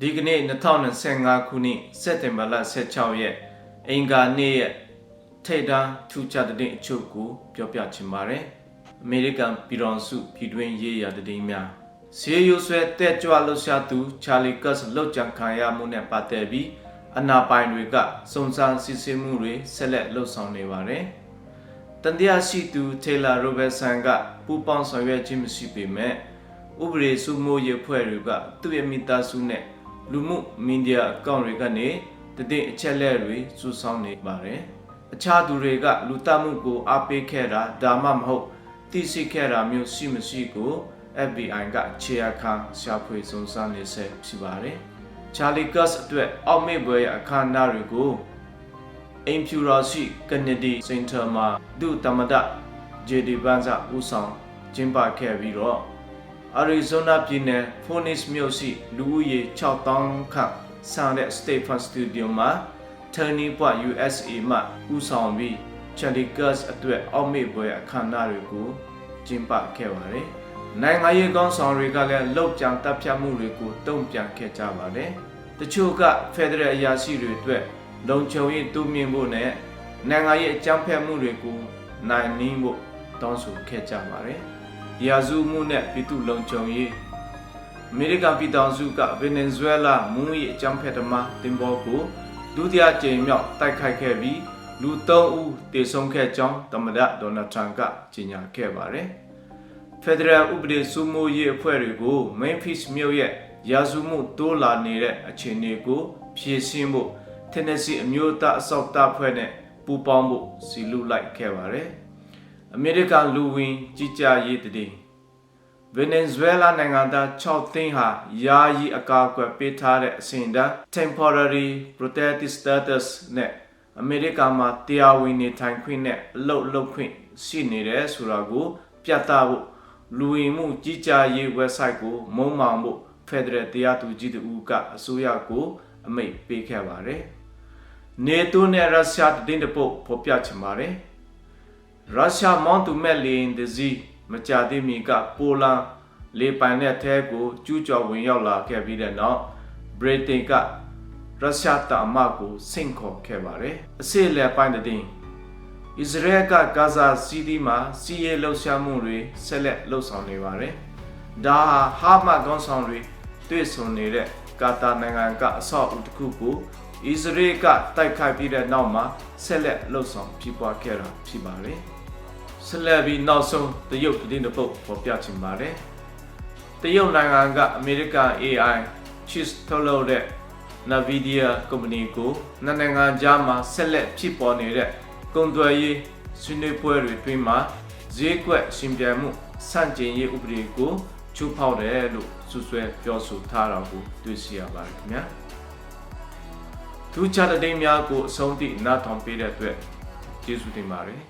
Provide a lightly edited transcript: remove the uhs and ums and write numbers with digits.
ဒီကနေ့2025ခုနှစ်စက်တင်ဘာလ16ရက်အင်္ဂါနေ့ရဲ့ထိပ်တန်းထူးခြားတဲ့အချို့ကိုပြောပြချင်ပါတယ်။အမေရိကန်ပြည်ထောင်စုပြည်တွင်းရေးရာသတင်းများစီယိုဆွဲတက်ကြွလှုပ်ရှားသူချာလီကတ်လှုပ်ကြံခံရမှုနဲ့ပတ်သက်ပြီးအနာပိုင်တွေကစုံစမ်းစစ်ဆေးမှုတွေဆက်လက်လှုပ်ဆောင်နေပါတယ်။တန်တရားရှိသူထေလာရိုဘတ်ဆန်ကပူပေါင်းဆောင်ရွက်ခြင်းမရှိပေမဲ့ဥပဒေစုမိုးရေးဖွဲ့တွေကသူ့ရဲ့မိသားစုနဲ့လူမှုမီဒီယာအကောင့်တွေကနေတဲ့အချက်လက်တွေစုဆောင်းနေပါတယ်။အခြားသူတွေကလူသတ်မှုကိုအားပေးခဲ့တာဒါမှမဟုတ်သိရှိခဲ့တာမျိုးရှိမရှိကို FBI ကခြေအခါရှာဖွေစုံစမ်းနေဆဲဖြစ်ပါတယ်။ Charlie Cus အတွက်အောက်မေ့ပွဲအခမ်းအနားတွေကိုအင်ဖြူရာရှိကနေဒီစင်တာမှာဒုသမ္မတ JD Vance ဦးဆောင်ကျင်းပခဲ့ပြီးတော့Arizona ပြည်နယ် Phoenix မြို့ရှိလူဦးရေ6000ခန့်ဆန်တဲ့ State Farm Studio မှာ Turning Point USA မှဦးဆောင်ပြီး Charlie Cus အတွက်အောက်မေ့ပွဲအခမ်းအနားတွေကိုကျင်းပခဲ့ပါတယ်။နိုင်ငံရေးခေါင်းဆောင်တွေကလည်းလှုပ်ကြံတပ်ဖြတ်မှုတွေကိုတုံ့ပြန်ခဲ့ကြပါတယ်။တချို့က Federal အရာရှိတွေအတွက်လုံခြုံရေးတိုးမြှင့်ဖို့နဲ့နိုင်ငံရေးအကြမ်းဖက်မှုတွေကိုနိုင်နင်းဖို့တောင်းဆိုခဲ့ကြပါတယ်။ရာဇဝမှုနဲ့ပြည်သူ့လုံခြုံရေးအမေရိကန်ပြည်ထောင်စုကဗင်နီဇွဲလားမူးယစ်အကြမ်းဖက်သမားတင်ပေါ်ကိုဒုတိယကြိမ်မြောက်တိုက်ခိုက်ခဲ့ပြီးလူ3ဦးသေဆုံးခဲ့ကြောင်းသမ္မတဒေါ်နယ်ထရန့်ကကြေညာခဲ့ပါတယ်။ Federal ဥပဒေစိုးမိုးရေးအဖွဲ့တွေကို Memphis မြို့ရဲ့ရာဇဝမှုတိုးလာနေတဲ့အခြေအနေကိုဖြေရှင်းဖို့ Tennessee အမျိုးသားအစောင့်တပ်ဖွဲ့နဲ့ပူးပေါင်းဖို့စီလူလိုက်ခဲ့ပါတယ်။အမေရိကန်လူဝင်ကြီးကြပ်ရေးတည်ဗင်နီဇွဲလားနိုင်ငံသား6သိန်းဟာယာယီအကာအကွယ်ပေးထားတဲ့အစဉ်တန်း Temporary Protected Status နဲ့အမေရိကန်မှာတရားဝင်နေထိုင်ခွင့်နဲ့အလုပ်ခွင့်ရှိနေတယ်ဆိုတာကိုပြသဖို့လူဝင်မှုကြီးကြပ်ရေး website ကိုမုံမောင်ဖို့ Federal တရားသူကြီးတို့ကအစိုးရကိုအမိန့်ပေးခဲ့ပါတယ်။ NATO နဲ့ရုရှားတင်းတပုတ်ဖော်ပြချင်ပါတယ်။ ရုရှားမောင်းသူမဲ့လေယာဉ်တစ်စီးမကြာသေးမီကပိုလန်လေပိုင်တဲ့ထဲကိုကျူးကျော်ဝင်ရောက်လာခဲ့ပြီးတဲ့နောက်ဗြိတိန်ကရုရှားတပ်အမတ်ကိုဆင့်ခေါ်ခဲ့ပါတယ်။အစီအလယ်ပိုင်းအစ္စရေးကဂါဇာစီးတီးမှာစီးရဲလှုပ်ရှားမှုတွေဆက်လက်လှုပ်ဆောင်နေပါတယ်။ဒါဟာမတ်ခေါင်းဆောင်တွေတွေ့ဆုံနေတဲ့ကာတာနိုင်ငံကအဆောက်အဦတစ်ခုကိုအစ္စရေးကတိုက်ခိုက်ပြီးတဲ့နောက်မှာဆက်လက်လှုပ်ဆောင်ဖြစ်ပွားခဲ့တာဖြစ်ပါတယ်။ဆက်လက်ပြီးနောက်ဆုံးတရုတ်သတင်းတစ်ပုဒ်ပေါ်ပြချင်ပါတယ်။တရုတ်နိုင်ငံကအမေရိကန် AI chips ထုတ်လုပ်တဲ့ Nvidia ကုမ္ပဏီကိုနိုင်ငံကြားမှာဆက်လက်ဖြစ်ပေါ်နေတဲ့ကုန်သွယ်ရေးဆွေးနွေးပွဲတွေအတွင်းမှာဈေးကွက်ရှင်ပြိုင်မှုစန့်ကျင်ရေးဥပဒေကိုချိုးဖောက်တယ်လို့စွပ်စွဲပြောဆိုထားတာကိုတွေ့ရှိရပါတယ်ခင်ဗျာထူးခြားတဲ့များကိုအဆုံးထိနားထောင်ပေးတဲ့အတွက်ကျေးဇူးတင်ပါတယ်